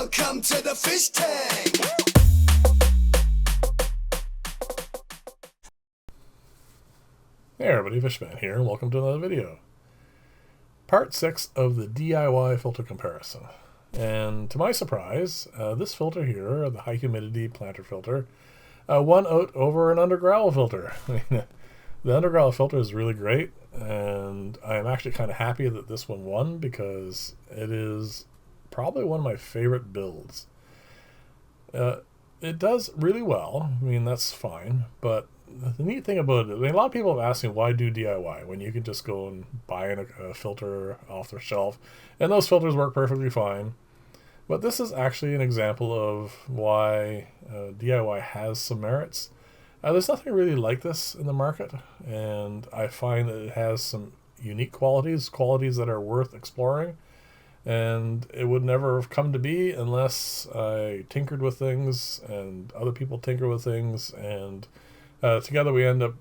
Welcome to the fish tank. Hey everybody, Fishman here, and welcome to another video. Part 6 of the DIY filter comparison. And to my surprise, this filter here, the high humidity planter filter, won out over an under gravel filter. The under gravel filter is really great, and I am actually kind of happy that this one won because it is probably one of my favorite builds. It does really well, I mean that's fine, but the neat thing about it, I mean, a lot of people have asked me why do DIY when you can just go and buy a filter off the shelf, and those filters work perfectly fine. But this is actually an example of why DIY has some merits. There's nothing really like this in the market, and I find that it has some unique qualities that are worth exploring, and it would never have come to be unless I tinkered with things and other people tinker with things, and together we end up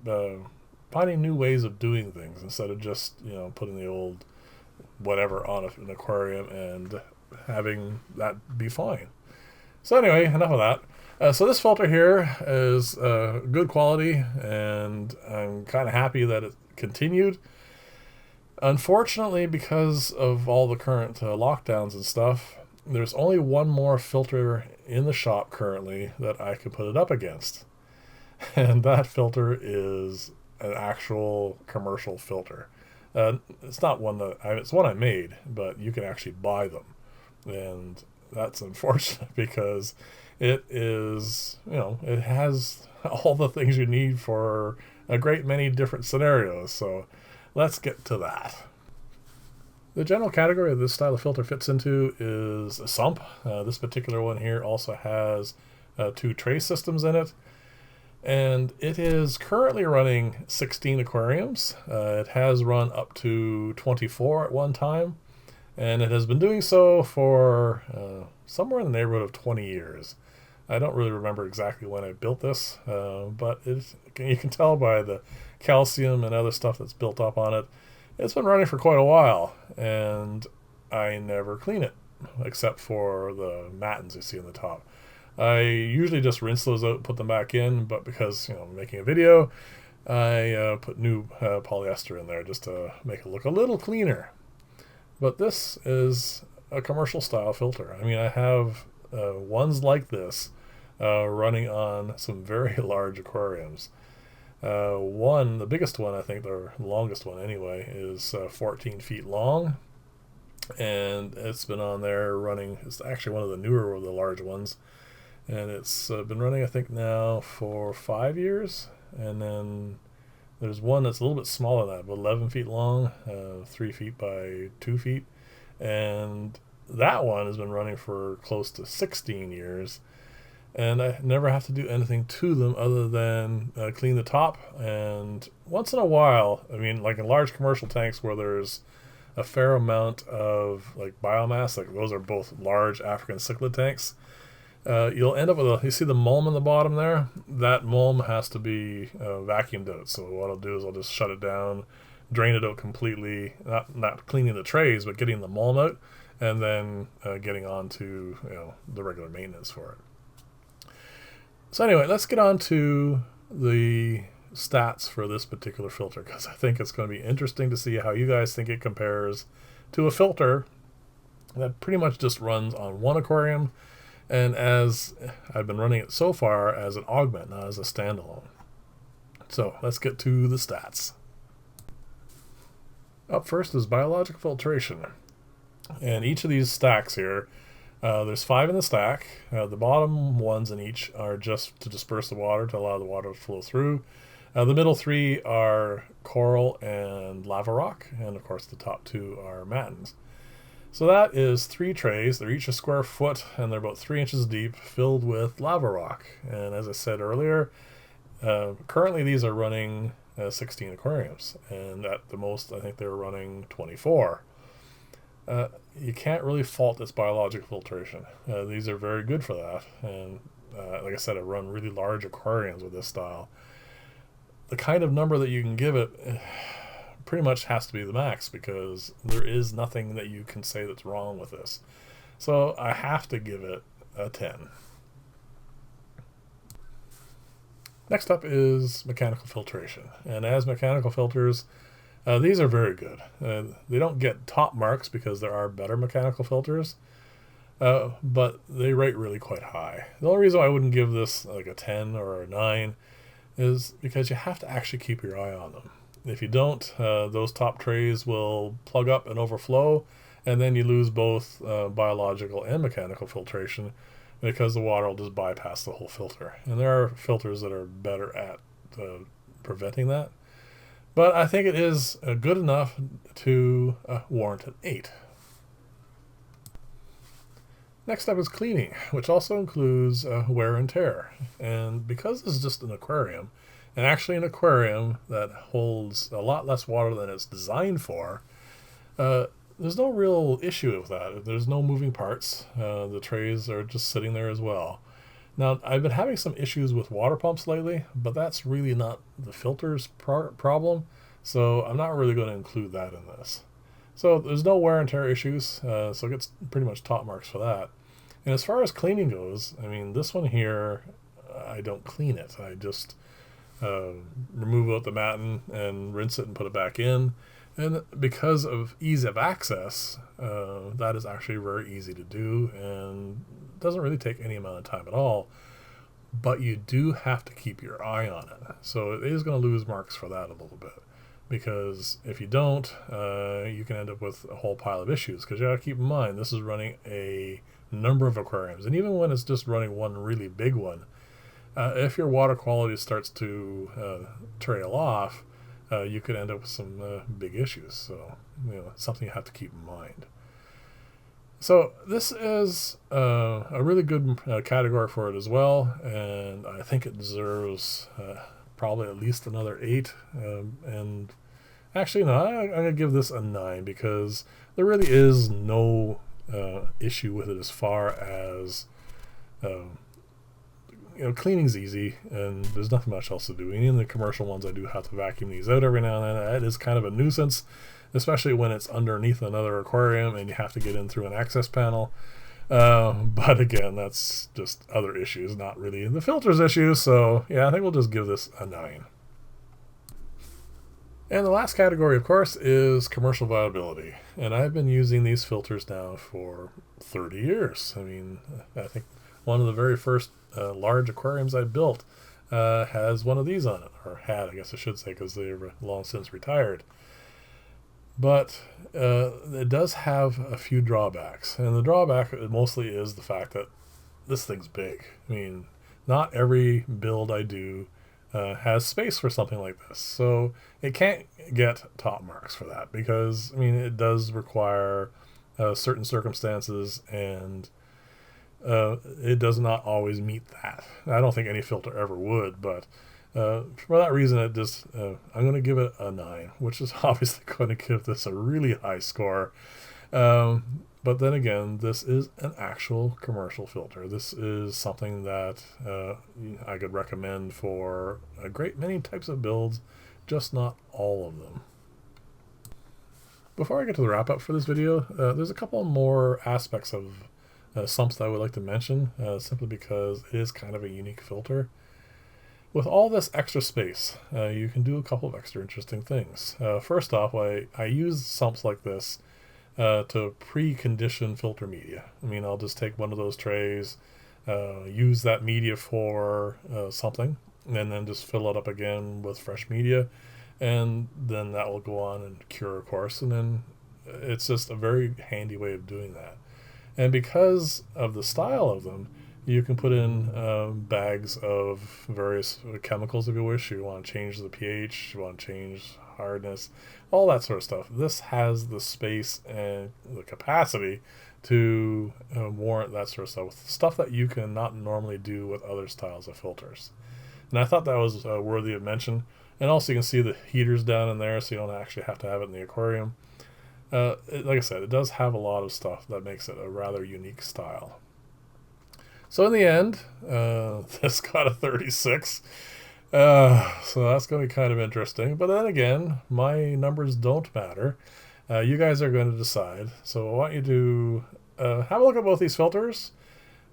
finding new ways of doing things instead of just putting the old whatever on an aquarium and having that be fine. So anyway, enough of that. So this filter here is good quality, and I'm kind of happy that it continued. Unfortunately, because of all the current lockdowns and stuff, there's only one more filter in the shop currently that I can put it up against. And that filter is an actual commercial filter. It's not one that it's one I made, but you can actually buy them, and that's unfortunate because it is, it has all the things you need for a great many different scenarios. So let's get to that. The general category this style of filter fits into is a sump. This particular one here also has 2 tray systems in it. And it is currently running 16 aquariums. It has run up to 24 at one time, and it has been doing so for somewhere in the neighborhood of 20 years. I don't really remember exactly when I built this, but you can tell by the calcium and other stuff that's built up on it. It's been running for quite a while, and I never clean it, except for the matins you see on the top. I usually just rinse those out and put them back in, but because I'm making a video, I put new polyester in there just to make it look a little cleaner. But this is a commercial style filter. I mean, I have ones like this running on some very large aquariums. The biggest one, I think the longest one anyway, is 14 feet long, and it's been on there running. It's actually one of the newer of the large ones. And it's been running, I think, now for 5 years. And then there's one that's a little bit smaller than that, but 11 feet long, 3 feet by 2 feet. And that one has been running for close to 16 years. And I never have to do anything to them other than clean the top. And once in a while, I mean, like in large commercial tanks where there's a fair amount of like biomass, like those are both large African cichlid tanks, you'll end up with you see the mulm in the bottom there? That mulm has to be vacuumed out. So what I'll do is I'll just shut it down, drain it out completely, not cleaning the trays, but getting the mulm out, and then getting on to the regular maintenance for it. So anyway, let's get on to the stats for this particular filter, because I think it's going to be interesting to see how you guys think it compares to a filter that pretty much just runs on one aquarium, and as I've been running it so far as an augment, not as a standalone. So let's get to the stats. Up first is biological filtration. And each of these stacks here, there's 5 in the stack. The bottom ones in each are just to disperse the water, to allow the water to flow through. The middle 3 are coral and lava rock, and of course the top 2 are matins. So that is 3 trays. They're each a square foot, and they're about 3 inches deep, filled with lava rock. And as I said earlier, currently these are running 16 aquariums, and at the most I think they're running 24. You can't really fault this biological filtration. These are very good for that, and like I said, I run really large aquariums with this style. The kind of number that you can give it pretty much has to be the max, because there is nothing that you can say that's wrong with this. So I have to give it a 10. Next up is mechanical filtration. And as mechanical filters, these are very good. They don't get top marks because there are better mechanical filters, but they rate really quite high. The only reason I wouldn't give this like a 10 or a 9 is because you have to actually keep your eye on them. If you don't, those top trays will plug up and overflow, and then you lose both biological and mechanical filtration because the water will just bypass the whole filter. And there are filters that are better at preventing that. But I think it is good enough to warrant an 8. Next up is cleaning, which also includes wear and tear. And because this is just an aquarium, and actually an aquarium that holds a lot less water than it's designed for, there's no real issue with that. There's no moving parts. The trays are just sitting there as well. Now, I've been having some issues with water pumps lately, but that's really not the filter's problem, so I'm not really going to include that in this. So there's no wear and tear issues, so it gets pretty much top marks for that. And as far as cleaning goes, I mean, this one here, I don't clean it. I just remove out the matting and rinse it and put it back in. And because of ease of access, that is actually very easy to do and doesn't really take any amount of time at all. But you do have to keep your eye on it. So it is going to lose marks for that a little bit. Because if you don't, you can end up with a whole pile of issues. Because you got to keep in mind, this is running a number of aquariums. And even when it's just running one really big one, if your water quality starts to trail off, you could end up with some big issues. So, something you have to keep in mind. So this is a really good category for it as well, and I think it deserves probably at least another 8. And actually, no, I'm going to give this a 9 because there really is no issue with it as far as cleaning's easy, and there's nothing much else to do. And in the commercial ones, I do have to vacuum these out every now and then. That is kind of a nuisance, especially when it's underneath another aquarium and you have to get in through an access panel. But again, that's just other issues, not really the filter's issue. So yeah, I think we'll just give this a 9. And the last category, of course, is commercial viability. And I've been using these filters now for 30 years. I mean, I think one of the very first large aquariums I built has one of these on it, or had, I guess I should say, because they've long since retired. But it does have a few drawbacks, and the drawback mostly is the fact that this thing's big. I mean, not every build I do has space for something like this, so it can't get top marks for that because, I mean, it does require certain circumstances, and it does not always meet that. I don't think any filter ever would, but for that reason, it just I'm going to give it a 9, which is obviously going to give this a really high score. But then again, this is an actual commercial filter. This is something that I could recommend for a great many types of builds, just not all of them. Before I get to the wrap up for this video, there's a couple more aspects of sumps that I would like to mention, simply because it is kind of a unique filter. With all this extra space, you can do a couple of extra interesting things. First off, I use sumps like this to pre-condition filter media. I mean, I'll just take one of those trays, use that media for something, and then just fill it up again with fresh media, and then that will go on and cure, of course, and then it's just a very handy way of doing that. And because of the style of them, you can put in bags of various chemicals if you wish. You want to change the pH, you want to change hardness, all that sort of stuff. This has the space and the capacity to warrant that sort of stuff, stuff that you can not normally do with other styles of filters. And I thought that was worthy of mention. And also you can see the heaters down in there, so you don't actually have to have it in the aquarium. Like I said, it does have a lot of stuff that makes it a rather unique style. So in the end, this got a 36. So that's going to be kind of interesting. But then again, my numbers don't matter. You guys are going to decide. So I want you to have a look at both these filters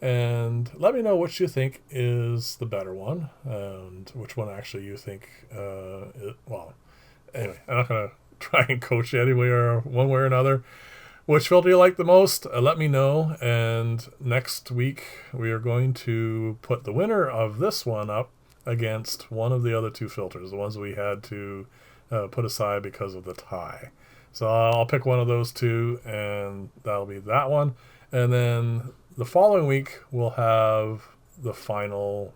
and let me know which you think is the better one and which one actually you think, well, anyway, I'm not going to try and coach you anyway or one way or another. Which filter you like the most, let me know. And next week we are going to put the winner of this one up against one of the other two filters, the ones we had to put aside because of the tie. So I'll pick one of those two, and that'll be that one. And then the following week we'll have the final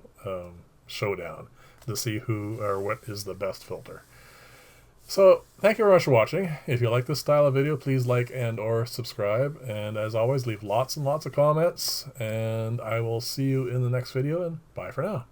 showdown to see who or what is the best filter. So thank you very much for watching. If you like this style of video, please like and or subscribe. And as always, leave lots and lots of comments. And I will see you in the next video, and bye for now.